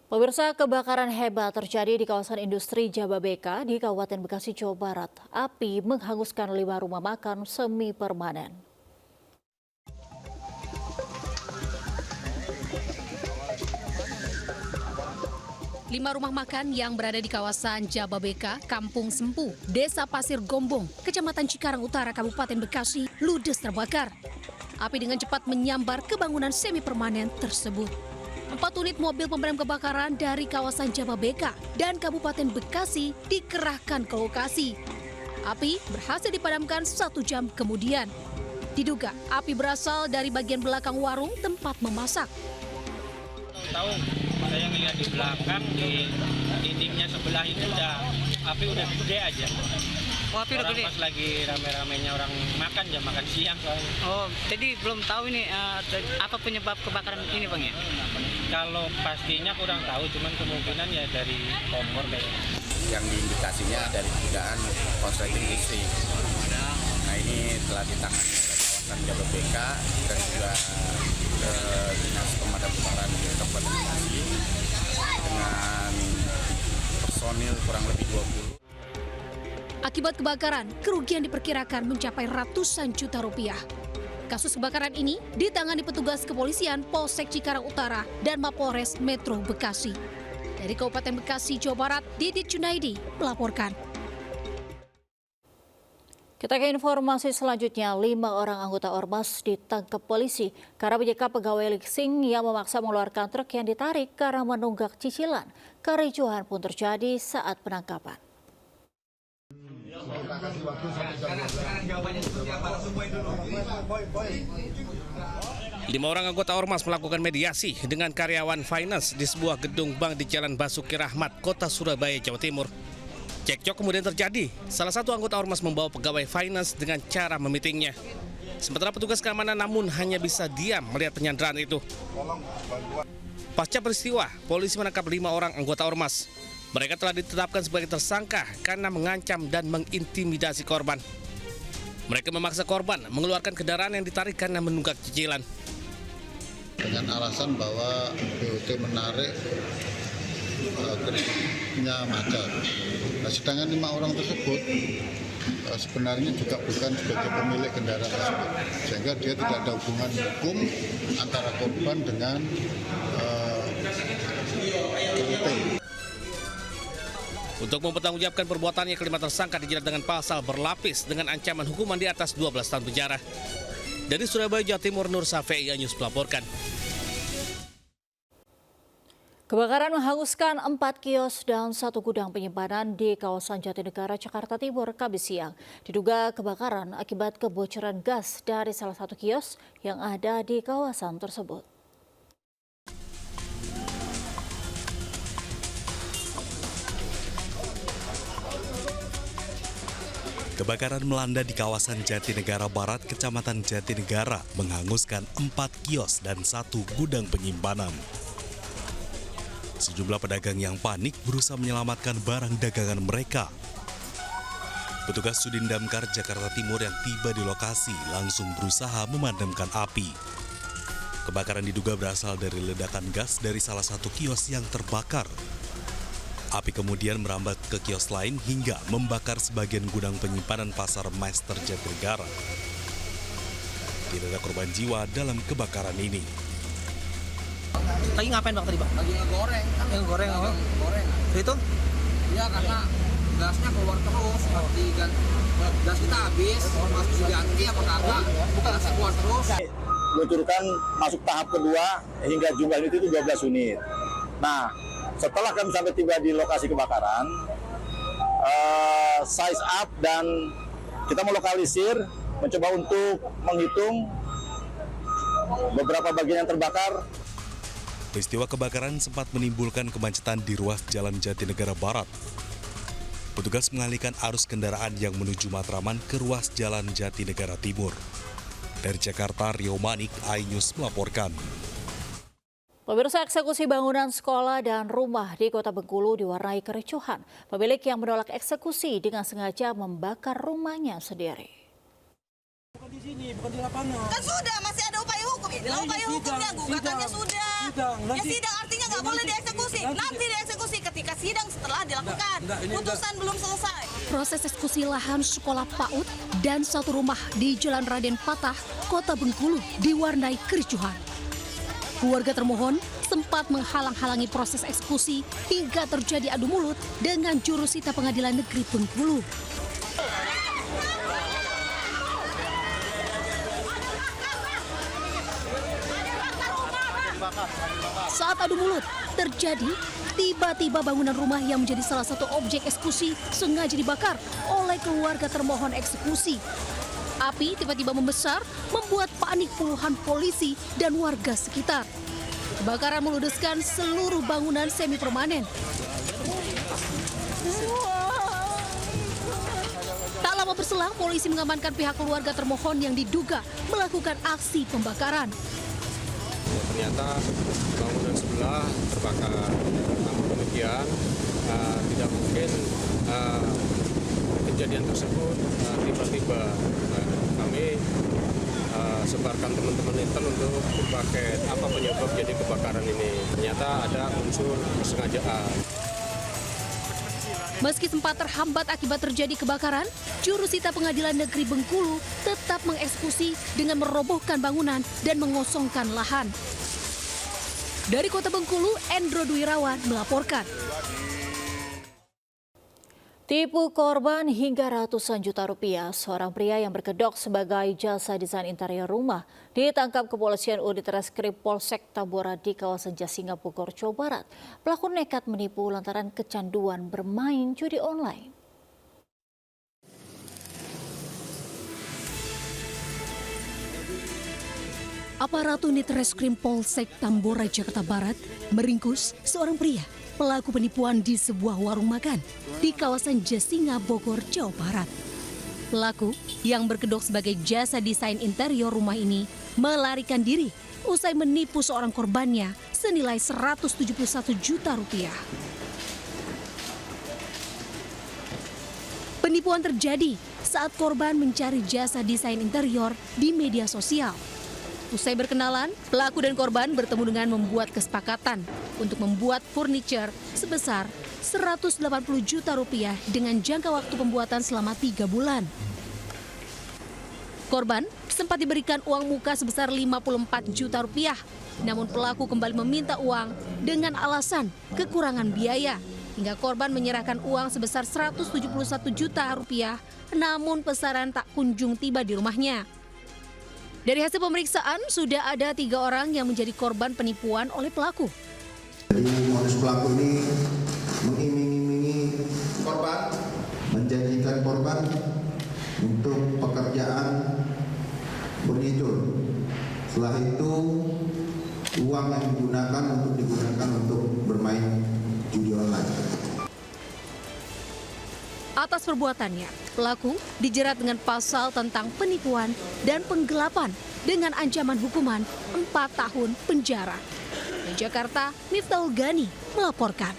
Pemirsa, kebakaran hebat terjadi di kawasan industri Jababeka di Kabupaten Bekasi, Jawa Barat. Api menghanguskan 5 rumah makan semi permanen. Lima rumah makan yang berada di kawasan Jababeka, Kampung Sempu, Desa Pasir Gombong, Kecamatan Cikarang Utara, Kabupaten Bekasi, ludes terbakar. Api dengan cepat menyambar ke bangunan semi permanen tersebut. 4 unit mobil pemadam kebakaran dari kawasan Jababeka dan Kabupaten Bekasi dikerahkan ke lokasi. Api berhasil dipadamkan 1 jam kemudian. Diduga api berasal dari bagian belakang warung tempat memasak. Tahu, saya ngeliat di belakang di dindingnya sebelah itu api udah gede aja. Oh, api udah gede. Pas lagi rame-ramenya orang makan jam makan siang soalnya. Oh, jadi belum tahu ini apa penyebab kebakaran ini, Bang ya? Kalau pastinya kurang tahu, cuman kemungkinan ya dari kompor kayaknya. Yang diindikasinya dari dugaan korsleting listrik. Nah, ini telah ditangani oleh kawasan Jababeka dan juga Dinas Pemadam Kebakaran di Kabupaten Bekasi dengan personil kurang lebih 20. Akibat kebakaran, kerugian diperkirakan mencapai ratusan juta rupiah. Kasus kebakaran ini ditangani petugas kepolisian Polsek Cikarang Utara dan Mapolres Metro Bekasi. Dari Kabupaten Bekasi, Jawa Barat, Didit Junaidi melaporkan. Kita ke informasi selanjutnya, 5 orang anggota Ormas ditangkap polisi karena menyekap pegawai leasing yang memaksa mengeluarkan truk yang ditarik karena menunggak cicilan. Kericuhan pun terjadi saat penangkapan. Lima orang anggota Ormas melakukan mediasi dengan karyawan finance di sebuah gedung bank di Jalan Basuki Rahmat, Kota Surabaya, Jawa Timur. Cekcok kemudian terjadi. Salah satu anggota Ormas membawa pegawai finance dengan cara memitingnya. Sementara petugas keamanan namun hanya bisa diam melihat penyanderaan itu. Pasca peristiwa, polisi menangkap 5 orang anggota Ormas. Mereka telah ditetapkan sebagai tersangka karena mengancam dan mengintimidasi korban. Mereka memaksa korban mengeluarkan kendaraan yang ditarik karena menunggak cicilan. Dengan alasan bahwa BOT menarik kreditnya macet. Nah, sedangkan 5 orang tersebut sebenarnya juga bukan sebagai pemilik kendaraan tersebut, sehingga dia tidak ada hubungan hukum antara korban dengan BOT. Untuk mempertanggungjawabkan perbuatannya, kelima tersangka dijerat dengan pasal berlapis dengan ancaman hukuman di atas 12 tahun penjara. Dari Surabaya, Jawa Timur, Nur Safei News melaporkan. Kebakaran menghanguskan 4 kios dan 1 gudang penyimpanan di kawasan Jatinegara, Jakarta Timur, Kamis siang. Diduga kebakaran akibat kebocoran gas dari salah satu kios yang ada di kawasan tersebut. Kebakaran melanda di kawasan Jatinegara Barat, Kecamatan Jatinegara, menghanguskan 4 kios dan 1 gudang penyimpanan. Sejumlah pedagang yang panik berusaha menyelamatkan barang dagangan mereka. Petugas Sudin Damkar Jakarta Timur yang tiba di lokasi langsung berusaha memadamkan api. Kebakaran diduga berasal dari ledakan gas dari salah satu kios yang terbakar. Api kemudian merambat ke kios lain hingga membakar sebagian gudang penyimpanan pasar Master Jatinegara. Tidak ada korban jiwa dalam kebakaran ini. Lagi ngapain, Bang, tadi, Bang? Lagi ngegoreng. Ngegoreng apa? Ngegoreng. Itu? Iya, karena gasnya keluar terus. Gas kita habis, masuk diganti apa kagak, gasnya keluar terus. Meluncurkan masuk tahap kedua hingga jumlah unit itu 12 unit. Nah, setelah kami sampai tiba di lokasi kebakaran, size up dan kita melokalisir, mencoba untuk menghitung beberapa bagian yang terbakar. Peristiwa kebakaran sempat menimbulkan kemacetan di ruas Jalan Jatinegara Barat. Petugas mengalihkan arus kendaraan yang menuju Matraman ke ruas Jalan Jatinegara Timur. Dari Jakarta, Rio Manik, iNews melaporkan. Pemirsa, eksekusi bangunan sekolah dan rumah di Kota Bengkulu diwarnai kericuhan. Pemilik yang menolak eksekusi dengan sengaja membakar rumahnya sendiri. Bukan di sini, bukan di lapangan. Kan sudah, masih ada upaya hukum. Inilah upaya hukumnya, gugatannya sudah. Sidang, ya sidang artinya nggak boleh dieksekusi. Nanti dieksekusi ketika sidang setelah dilakukan. Putusan belum selesai. Proses eksekusi lahan sekolah PAUD dan satu rumah di Jalan Raden Patah, Kota Bengkulu diwarnai kericuhan. Keluarga termohon sempat menghalang-halangi proses eksekusi hingga terjadi adu mulut dengan jurusita Pengadilan Negeri Bengkulu. Saat adu mulut terjadi, tiba-tiba bangunan rumah yang menjadi salah satu objek eksekusi sengaja dibakar oleh keluarga termohon eksekusi. Api tiba-tiba membesar, membuat panik puluhan polisi dan warga sekitar. Kebakaran meludeskan seluruh bangunan semi permanen. Tak lama berselang, polisi mengamankan pihak keluarga termohon yang diduga melakukan aksi pembakaran. Ternyata bangunan sebelah terbakar. Namun demikian tidak mungkin kejadian tersebut tiba-tiba. Kami sebarkan teman-teman intern untuk berbagai apa penyebab jadi kebakaran ini. Ternyata ada unsur kesengajaan. Meski sempat terhambat akibat terjadi kebakaran, jurusita Pengadilan Negeri Bengkulu tetap mengeksekusi dengan merobohkan bangunan dan mengosongkan lahan. Dari Kota Bengkulu, Endro Duirawan melaporkan. Tipu korban hingga ratusan juta rupiah, seorang pria yang berkedok sebagai jasa desain interior rumah ditangkap kepolisian unit reskrim Polsek Tambora di kawasan Jasinga, Bogor, Jawa Barat. Pelaku nekat menipu lantaran kecanduan bermain judi online. Aparat unit reskrim Polsek Tambora, Jakarta Barat meringkus seorang pria pelaku penipuan di sebuah warung makan di kawasan Jasinga, Bogor, Jawa Barat. Pelaku yang berkedok sebagai jasa desain interior rumah ini melarikan diri usai menipu seorang korbannya senilai 171 juta rupiah. Penipuan terjadi saat korban mencari jasa desain interior di media sosial. Usai berkenalan, pelaku dan korban bertemu dengan membuat kesepakatan untuk membuat furniture sebesar 180 juta rupiah dengan jangka waktu pembuatan selama 3 bulan. Korban sempat diberikan uang muka sebesar 54 juta rupiah, namun pelaku kembali meminta uang dengan alasan kekurangan biaya. Hingga korban menyerahkan uang sebesar 171 juta rupiah, namun pesanan tak kunjung tiba di rumahnya. Dari hasil pemeriksaan, sudah ada 3 orang yang menjadi korban penipuan oleh pelaku. Jadi modus pelaku ini mengiming-imingi korban, menjanjikan korban untuk pekerjaan furniture. Setelah itu, uang yang digunakan untuk bermain judi online. Atas perbuatannya, pelaku dijerat dengan pasal tentang penipuan dan penggelapan dengan ancaman hukuman 4 tahun penjara. Di Jakarta, Miftahul Gani melaporkan.